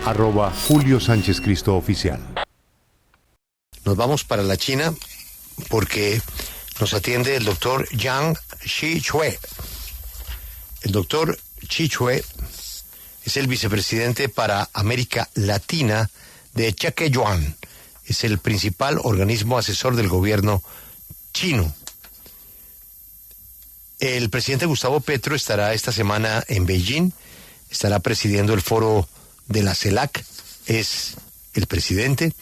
@Julio Sánchez Cristo Oficial. Nos vamos para la China porque nos atiende el doctor Yang Qichue. El doctor Qichue es el vicepresidente para América Latina de Chequeyuan. Es el principal organismo asesor del gobierno chino. El presidente Gustavo Petro estará esta semana en Beijing, estará presidiendo el foro de la CELAC, es el presidente,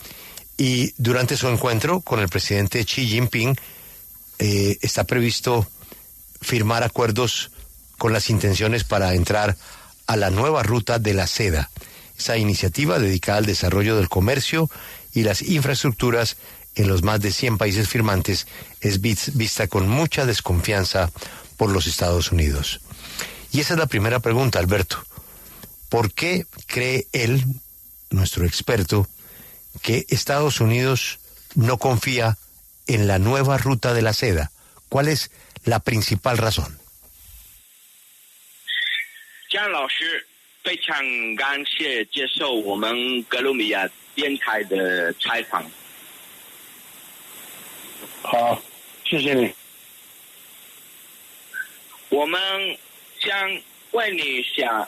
y durante su encuentro con el presidente Xi Jinping está previsto firmar acuerdos con las intenciones para entrar a la nueva ruta de la seda, esa iniciativa dedicada al desarrollo del comercio y las infraestructuras en los más de 100 países firmantes es vista con mucha desconfianza por los Estados Unidos. Y esa es la primera pregunta, Alberto. ¿Por qué cree él, nuestro experto, que Estados Unidos no confía en la nueva ruta de la seda? ¿Cuál es la principal razón? 江老师非常感谢接受我们格鲁米亚电台的采访。好，谢谢你。我们想问你一下，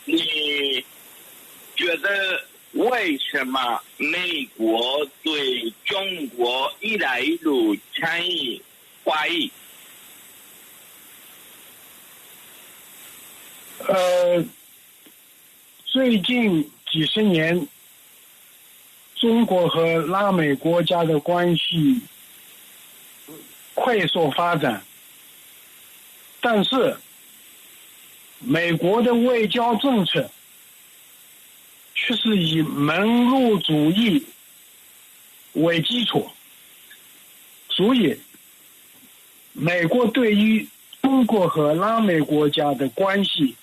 你觉得为什么美国对中国“一带一路”参与怀疑？最近几十年，中国和拉美国家的关系快速发展，但是美国的外交政策却是以门路主义为基础，所以美国对于中国和拉美国家的关系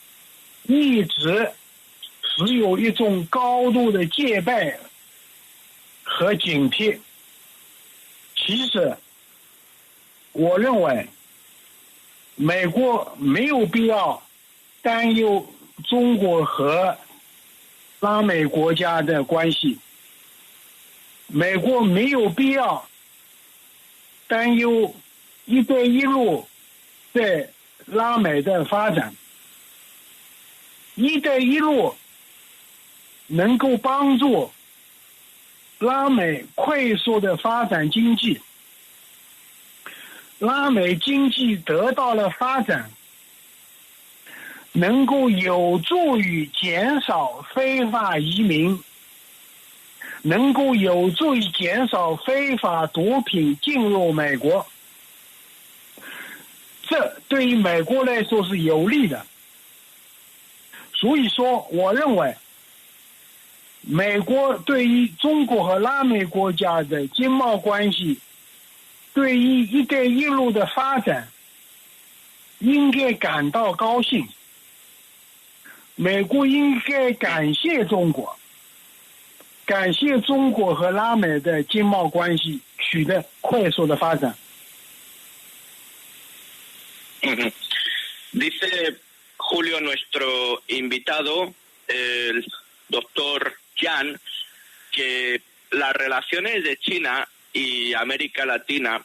一直持有一种高度的戒备和警惕。其实我认为美国没有必要担忧中国和拉美国家的关系，美国没有必要担忧“一带一路”在拉美的发展。“一带一路”能够帮助拉美快速的发展经济，拉美经济得到了发展，能够有助于减少非法移民，能够有助于减少非法毒品进入美国，这对于美国来说是有利的。所以说，我认为美国对于中国和拉美国家的经贸关系，对于“一带一路”的发展，应该感到高兴。美国应该感谢中国，感谢中国和拉美的经贸关系取得快速的发展。Dice Julio, nuestro invitado, el doctor Yan, que las relaciones de China y América Latina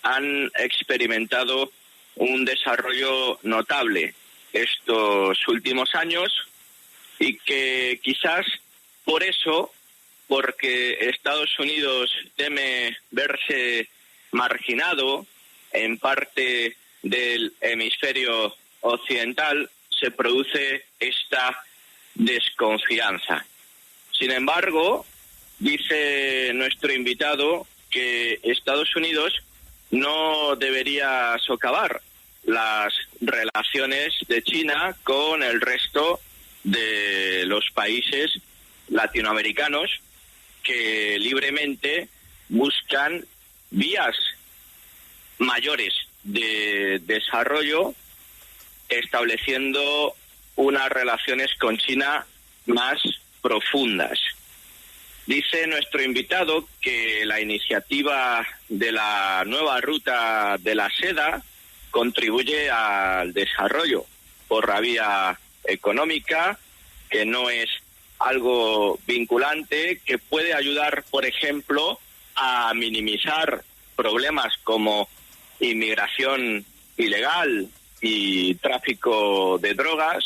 han experimentado un desarrollo notable estos últimos años y que quizás por eso, porque Estados Unidos teme verse marginado en parte del hemisferio occidental, se produce esta desconfianza. Sin embargo, dice nuestro invitado que Estados Unidos no debería socavar las relaciones de China con el resto de los países latinoamericanos que libremente buscan vías mayores de desarrollo, estableciendo unas relaciones con China más profundas. Dice nuestro invitado que la iniciativa de la nueva ruta de la seda contribuye al desarrollo por la vía económica, que no es algo vinculante que puede ayudar, por ejemplo, a minimizar problemas como inmigración ilegal y tráfico de drogas,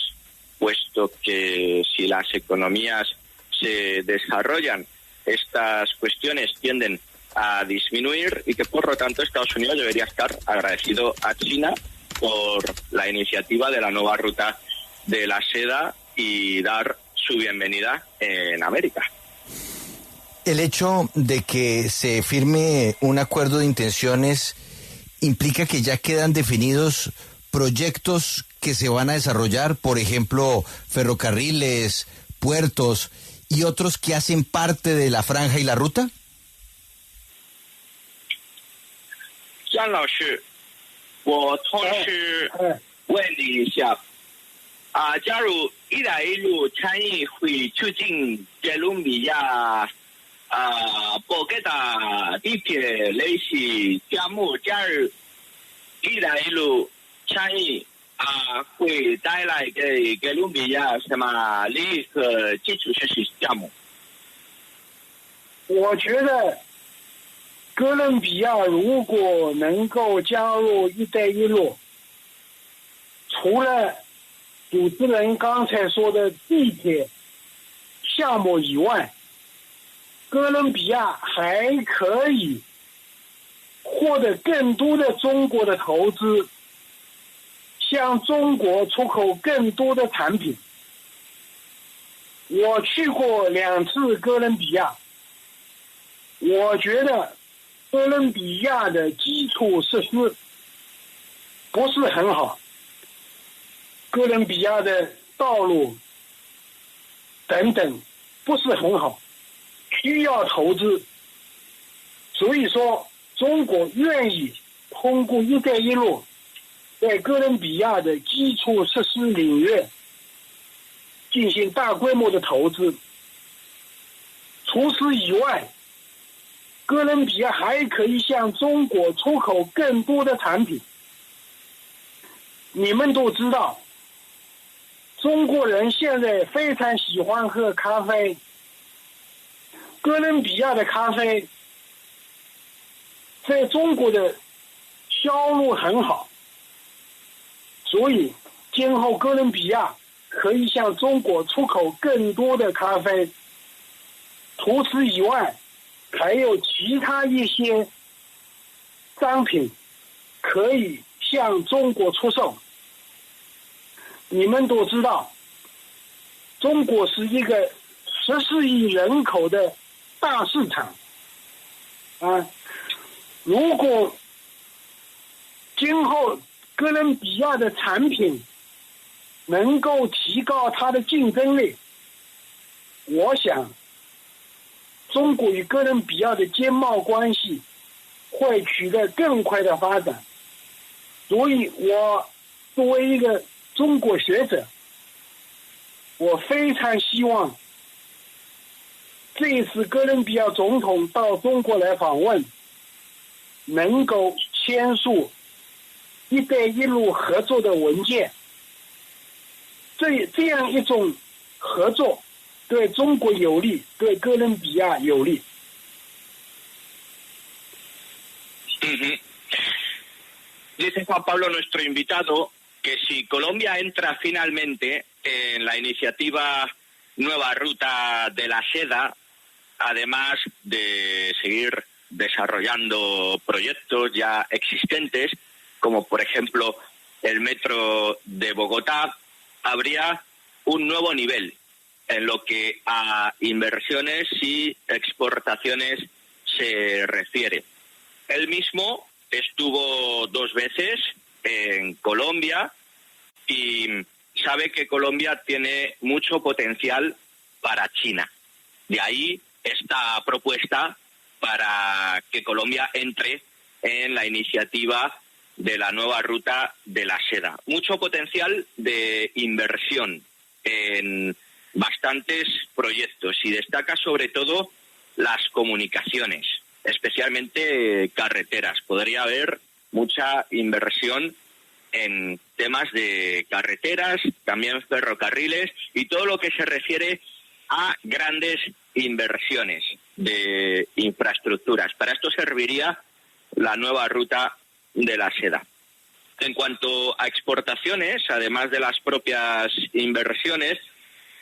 puesto que si las economías se desarrollan, estas cuestiones tienden a disminuir y que por lo tanto Estados Unidos debería estar agradecido a China por la iniciativa de la nueva ruta de la seda y dar su bienvenida en América. El hecho de que se firme un acuerdo de intenciones implica que ya quedan definidos proyectos que se van a desarrollar, por ejemplo, ferrocarriles, puertos y otros que hacen parte de la franja y la ruta. 张老师，我同时问你一下，假如“一带一路”倡议会促进哥伦比亚布吉达地铁类似项目，假如“一带一路”倡议会带来给哥伦比亚什么利益和基础设施项目？我觉得哥伦比亚如果能够加入“一带一路”，除了主持人刚才说的地铁项目以外，哥伦比亚还可以获得更多的中国的投资，向中国出口更多的产品。我去过2次哥伦比亚，我觉得哥伦比亚的基础设施不是很好，哥伦比亚的道路等等不是很好，需要投资。所以说中国愿意通过“一带一路”在哥伦比亚的基础设施领域进行大规模的投资。除此以外，哥伦比亚还可以向中国出口更多的产品。你们都知道，中国人现在非常喜欢喝咖啡，哥伦比亚的咖啡在中国的销路很好，所以今后哥伦比亚可以向中国出口更多的咖啡。除此以外，还有其他一些商品可以向中国出售。你们都知道，中国是一个14亿人口的大市场如果今后哥伦比亚的产品能够提高它的竞争力，我想中国与哥伦比亚的经贸关系会取得更快的发展。所以我作为一个中国学者，我非常希望这一次哥伦比亚总统到中国来访问，能够签署“一带一路”合作的文件。这样一种合作对中国有利，对哥伦比亚有利。Dice Juan Pablo, nuestro invitado, que si Colombia entra finalmente en la iniciativa Nueva Ruta de la Seda, además de seguir desarrollando proyectos ya existentes, como por ejemplo el metro de Bogotá, habría un nuevo nivel en lo que a inversiones y exportaciones se refiere. Él mismo estuvo 2 veces en Colombia y sabe que Colombia tiene mucho potencial para China. De ahí esta propuesta para que Colombia entre en la iniciativa de la nueva ruta de la seda. Mucho potencial de inversión en bastantes proyectos y destaca sobre todo las comunicaciones, especialmente carreteras. Podría haber mucha inversión en temas de carreteras, también ferrocarriles y todo lo que se refiere a grandes inversiones de infraestructuras. Para esto serviría la nueva ruta de la seda. En cuanto a exportaciones, además de las propias inversiones,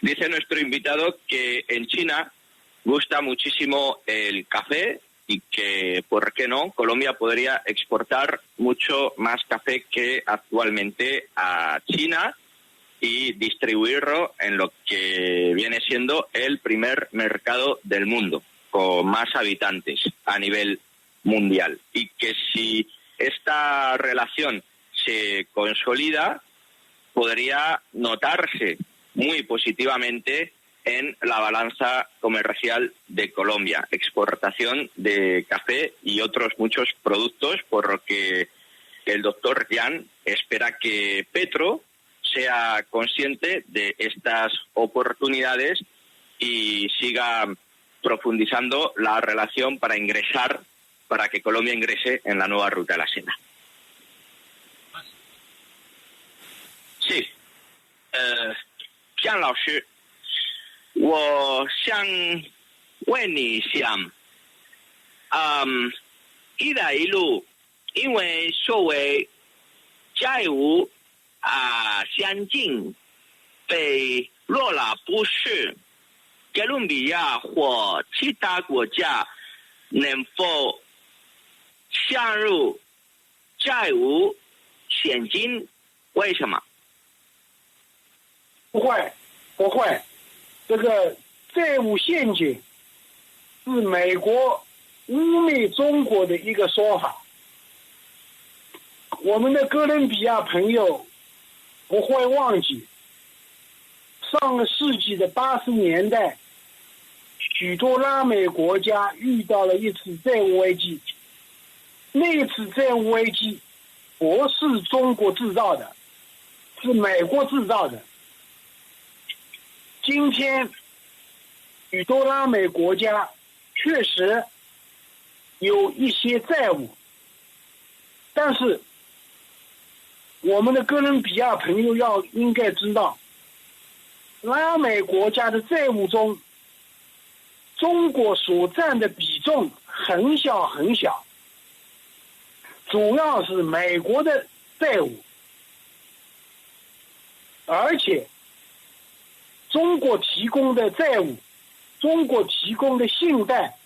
dice nuestro invitado que en China gusta muchísimo el café y que, ¿por qué no?, Colombia podría exportar mucho más café que actualmente a China y distribuirlo en lo que viene siendo el primer mercado del mundo, con más habitantes a nivel mundial. Y que si esta relación se consolida, podría notarse muy positivamente en la balanza comercial de Colombia, exportación de café y otros muchos productos, por lo que el doctor Yan espera que Petro sea consciente de estas oportunidades y siga profundizando la relación para que Colombia ingrese en la nueva ruta de la seda. Sí. 江老师，我想问你一下，一带一路因为作为债务相近，被落了不是哥伦比亚或其他国家能否陷入债务陷阱？为什么？不会，不会。这个债务陷阱是美国污蔑中国的一个说法。我们的哥伦比亚朋友不会忘记，上个世纪的80年代，许多拉美国家遇到了一次债务危机。那次债务危机不是中国制造的，是美国制造的。今天许多拉美国家确实有一些债务，但是我们的哥伦比亚朋友应该知道，拉美国家的债务中，中国所占的比重很小很小，主要是美国的债务，而且中国提供的债务，中国提供的信贷，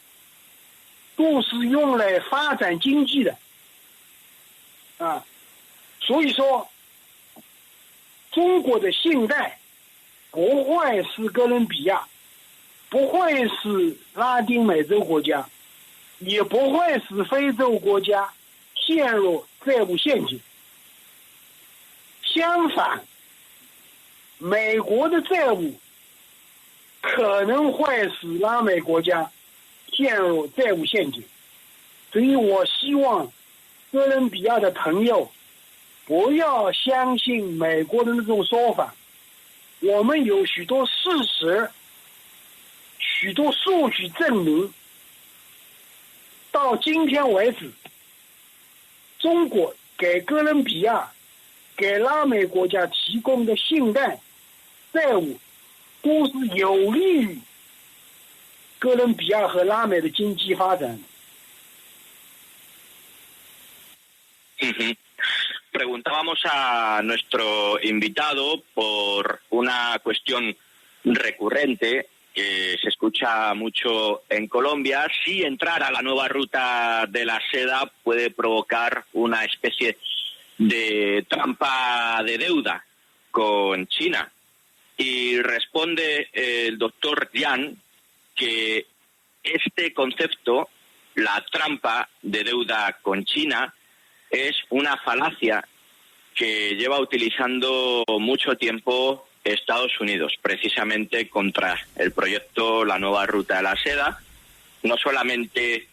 都是用来发展经济的，所以说，中国的信贷不会是哥伦比亚，不会是拉丁美洲国家，也不会使非洲国家陷入债务陷阱。相反，美国的债务可能会使拉美国家陷入债务陷阱，所以我希望哥伦比亚的朋友不要相信美国的那种说法。我们有许多事实，许多数据证明，到今天为止，中国给哥伦比亚、给拉美国家提供的信贷债务都是有利于哥伦比亚和拉美的经济发展。Preguntábamos a nuestro invitado por una cuestión recurrente que se escucha mucho en Colombia, si entrar a la nueva ruta de la seda puede provocar una especie de trampa de deuda con China. Y responde el doctor Yan que este concepto, la trampa de deuda con China, es una falacia que lleva utilizando mucho tiempo Estados Unidos, precisamente contra el proyecto La Nueva Ruta de la Seda, no solamente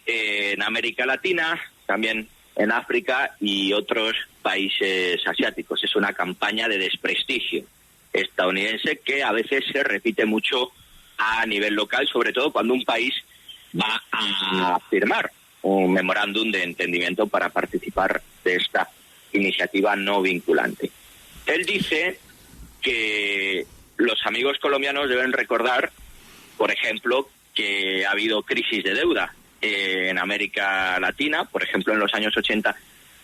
en América Latina, también en África y otros países asiáticos. Es una campaña de desprestigio estadounidense que a veces se repite mucho a nivel local, sobre todo cuando un país va a firmar un memorándum de entendimiento para participar de esta iniciativa no vinculante. Él dice que los amigos colombianos deben recordar, por ejemplo, que ha habido crisis de deuda en América Latina, por ejemplo en los años 80,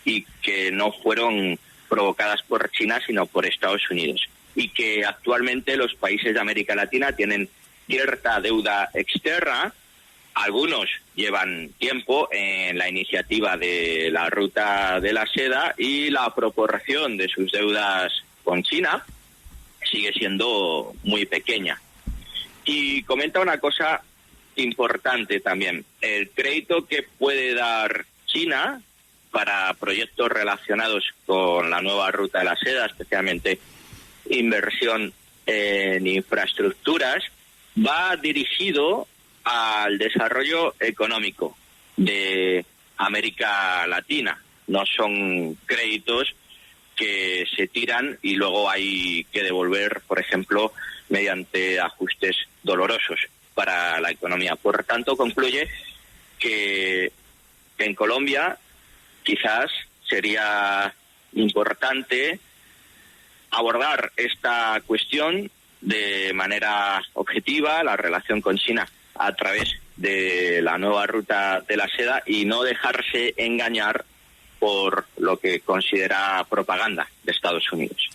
y que no fueron provocadas por China, sino por Estados Unidos. Y que actualmente los países de América Latina tienen cierta deuda externa. Algunos llevan tiempo en la iniciativa de la Ruta de la Seda y la proporción de sus deudas con China sigue siendo muy pequeña. Y comenta una cosa importante también. El crédito que puede dar China para proyectos relacionados con la nueva Ruta de la Seda, especialmente inversión en infraestructuras, va dirigido al desarrollo económico de América Latina. No son créditos que se tiran y luego hay que devolver, por ejemplo, mediante ajustes dolorosos para la economía. Por tanto, concluye que en Colombia quizás sería importante abordar esta cuestión de manera objetiva, la relación con China a través de la nueva Ruta de la Seda, y no dejarse engañar por lo que considera propaganda de Estados Unidos.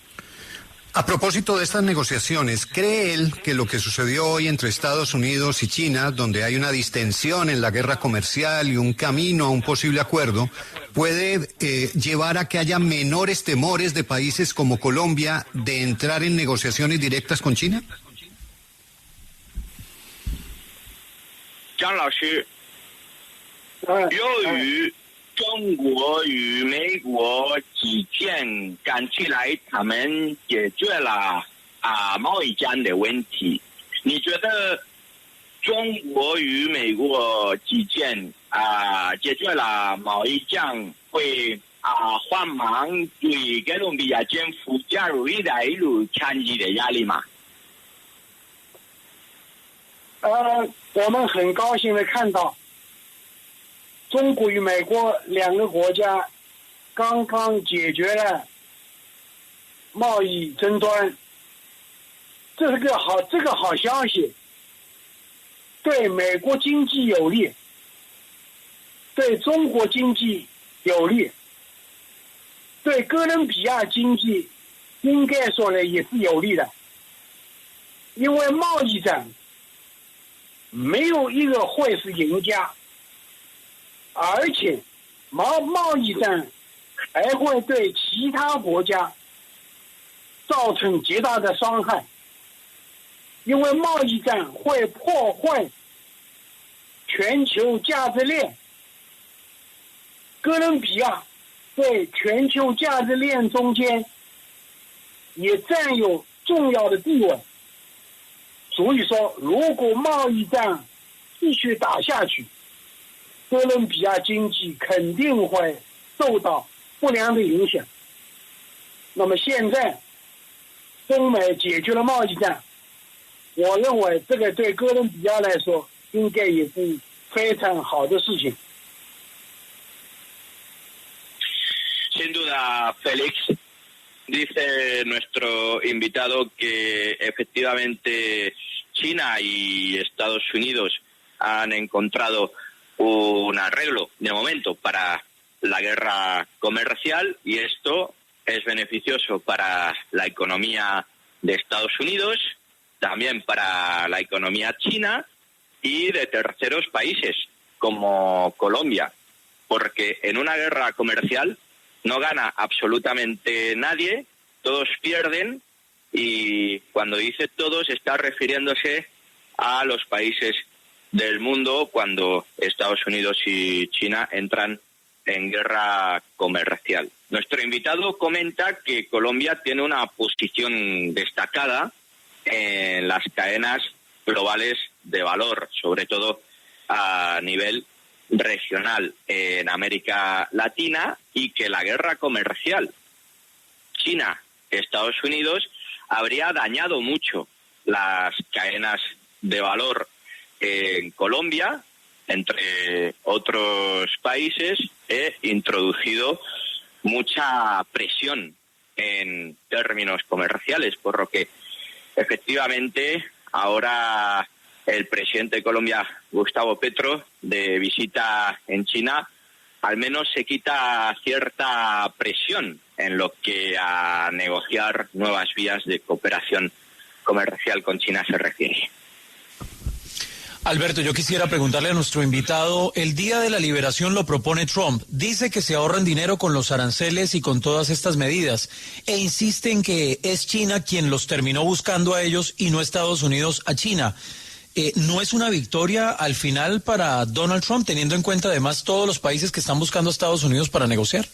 A propósito de estas negociaciones, ¿cree él que lo que sucedió hoy entre Estados Unidos y China, donde hay una distensión en la guerra comercial y un camino a un posible acuerdo, puede llevar a que haya menores temores de países como Colombia de entrar en negociaciones directas con China? 张老师，由于中国与美国之间看起来他们解决了贸易战的问题，你觉得中国与美国之间解决了贸易战会缓慢对哥伦比亚政府加入一带一路参与的压力吗？ 我们很高兴的看到，中国与美国两个国家刚刚解决了贸易争端，这个好消息，对美国经济有利，对中国经济有利，对哥伦比亚经济应该说呢也是有利的，因为贸易战 没有一个会是赢家，而且贸易战还会对其他国家造成极大的伤害，因为贸易战会破坏全球价值链。哥伦比亚在全球价值链中间也占有重要的地位。 所以说，如果贸易战继续打下去，哥伦比亚经济肯定会受到不良的影响。那么现在，中美解决了贸易战，我认为这个对哥伦比亚来说，应该也是非常好的事情。 Sin duda, Félix, dice nuestro invitado que efectivamente China y Estados Unidos han encontrado un arreglo de momento para la guerra comercial, y esto es beneficioso para la economía de Estados Unidos, también para la economía china y de terceros países como Colombia, porque en una guerra comercial no gana absolutamente nadie, todos pierden, y cuando dice todos está refiriéndose a los países del mundo cuando Estados Unidos y China entran en guerra comercial. Nuestro invitado comenta que Colombia tiene una posición destacada en las cadenas globales de valor, sobre todo a nivel regional en América Latina, y que la guerra comercial China-Estados Unidos habría dañado mucho las cadenas de valor en Colombia, entre otros países, e introducido mucha presión en términos comerciales, por lo que Efectivamente, ahora el presidente de Colombia, Gustavo Petro, de visita en China, al menos se quita cierta presión en lo que a negociar nuevas vías de cooperación comercial con China se refiere. Alberto, yo quisiera preguntarle a nuestro invitado, el Día de la Liberación lo propone Trump, dice que se ahorran dinero con los aranceles y con todas estas medidas, e insiste en que es China quien los terminó buscando a ellos y no Estados Unidos a China. ¿No es una victoria al final para Donald Trump, teniendo en cuenta además todos los países que están buscando a Estados Unidos para negociar?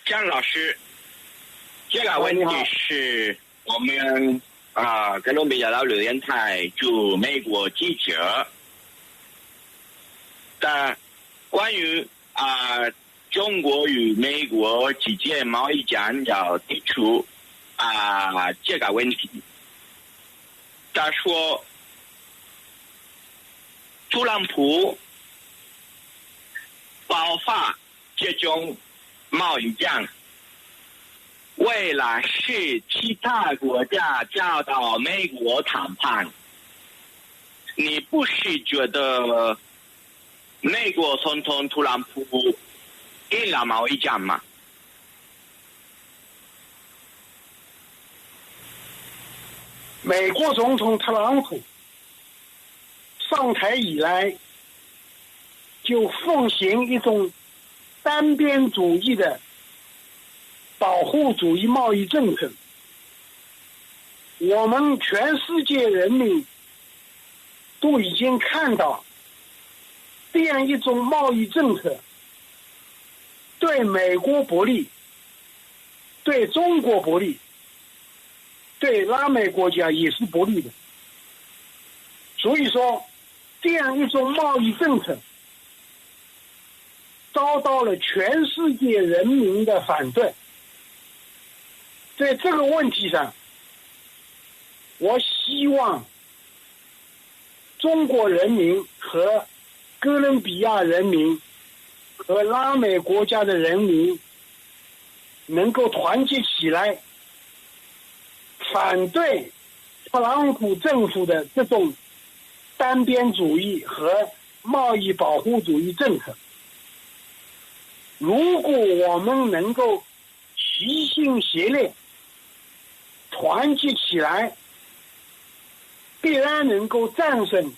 江老师，这个问题是我们哥伦比亚 W 电台驻美国记者的关于中国与美国之间贸易战要提出这个问题。他说，特朗普爆发这种贸易战，为了使其他国家找到美国谈判，你不是觉得美国总统特朗普赢了贸易战吗？美国总统特朗普上台以来，就奉行一种单边主义的保护主义贸易政策。我们全世界人民都已经看到，这样一种贸易政策对美国不利，对中国不利，对拉美国家也是不利的。所以说，这样一种贸易政策遭到了全世界人民的反对。在这个问题上，我希望中国人民和哥伦比亚人民和拉美国家的人民能够团结起来，反对特朗普政府的这种单边主义和贸易保护主义政策。如果我们能够齐心协力，团结起来，必然能够战胜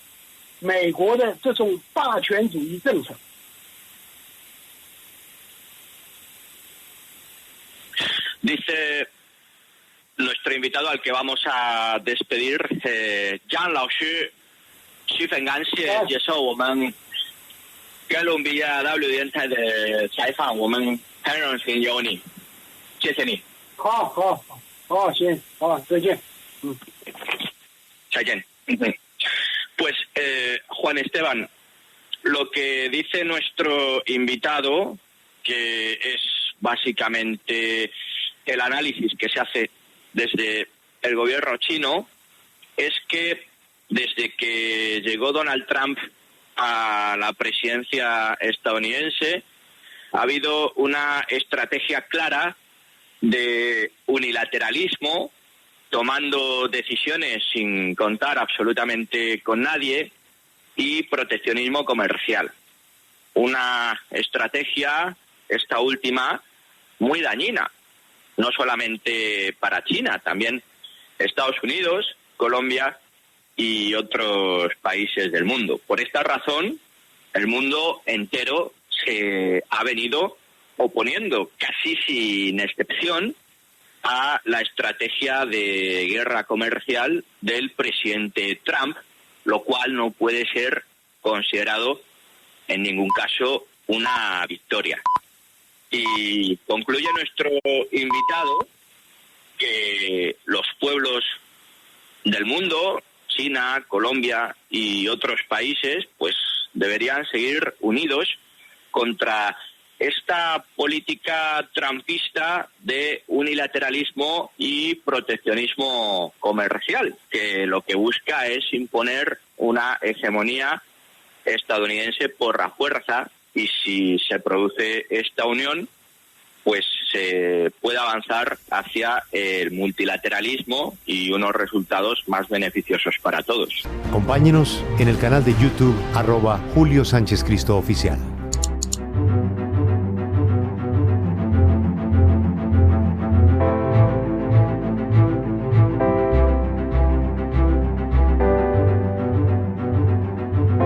美国的这种霸权主义政策。Dice nuestro invitado al que vamos a despedir, 江老师十分感谢接受我们哥伦比亚 W 电台的采访，我们很荣幸有你，谢谢你。好，行，好，再见。再见。Pues Juan Esteban, lo que dice nuestro invitado, que es básicamente el análisis que se hace desde el gobierno chino, es que desde que llegó Donald Trump a la presidencia estadounidense ha habido una estrategia clara de unilateralismo, tomando decisiones sin contar absolutamente con nadie, y proteccionismo comercial. Una estrategia, esta última, muy dañina, no solamente para China, también Estados Unidos, Colombia y otros países del mundo. Por esta razón, el mundo entero se ha venido oponiendo, casi sin excepción, a la estrategia de guerra comercial del presidente Trump, lo cual no puede ser considerado en ningún caso una victoria. Y concluye nuestro invitado que los pueblos del mundo, China, Colombia y otros países, pues deberían seguir unidos contra esta política trumpista de unilateralismo y proteccionismo comercial, que lo que busca es imponer una hegemonía estadounidense por la fuerza, y si se produce esta unión, pues se pueda avanzar hacia el multilateralismo y unos resultados más beneficiosos para todos. Acompáñenos en el canal de YouTube @Julio Sánchez Cristo Oficial.